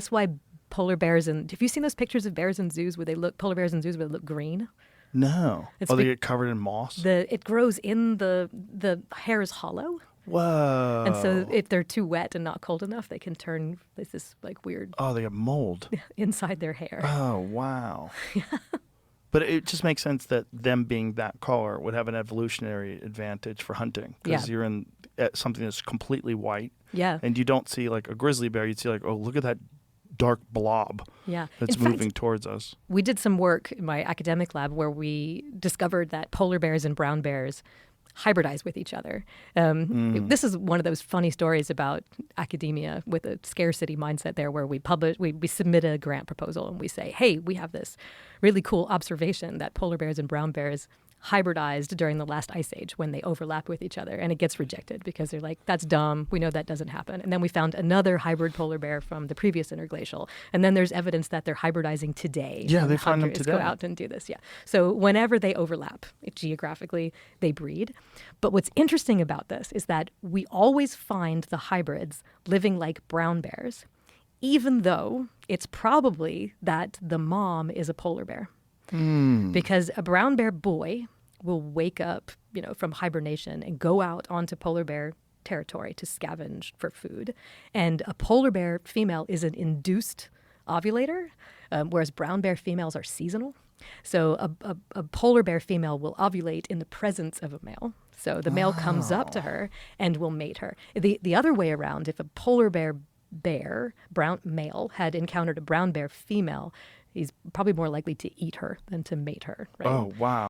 That's why polar bears and have you seen those pictures of bears in zoos where they look green? No. It's They get covered in moss? it grows in the hair is hollow. Whoa. And so if they're too wet and not cold enough, they can turn this like weird Oh, they get mold. inside their hair. Oh, wow. But it just makes sense that them being that color would have an evolutionary advantage for hunting because you're in something that's completely white. Yeah. And you don't see like a grizzly bear. You'd see like, oh, look at that dark blob that's moving towards us. We did some work in my academic lab where we discovered that polar bears and brown bears hybridize with each other. This is one of those funny stories about academia with a scarcity mindset there where we submit a grant proposal and we say, hey, we have this really cool observation that polar bears and brown bears hybridized during the last ice age when they overlap with each other, and it gets rejected because they're like, that's dumb, we know that doesn't happen. And then we found another hybrid polar bear from the previous interglacial, and then there's evidence that they're hybridizing today. Yeah, they find them today. Go out and do this. So whenever they overlap geographically, they breed. But what's interesting about this is that we always find the hybrids living like brown bears, even though it's probably that the mom is a polar bear. Because a brown bear boy will wake up, from hibernation and go out onto polar bear territory to scavenge for food. And a polar bear female is an induced ovulator, whereas brown bear females are seasonal. So a polar bear female will ovulate in the presence of a male. So the male comes up to her and will mate her. The other way around, if a polar bear brown male had encountered a brown bear female, he's probably more likely to eat her than to mate her. Right? Oh, wow.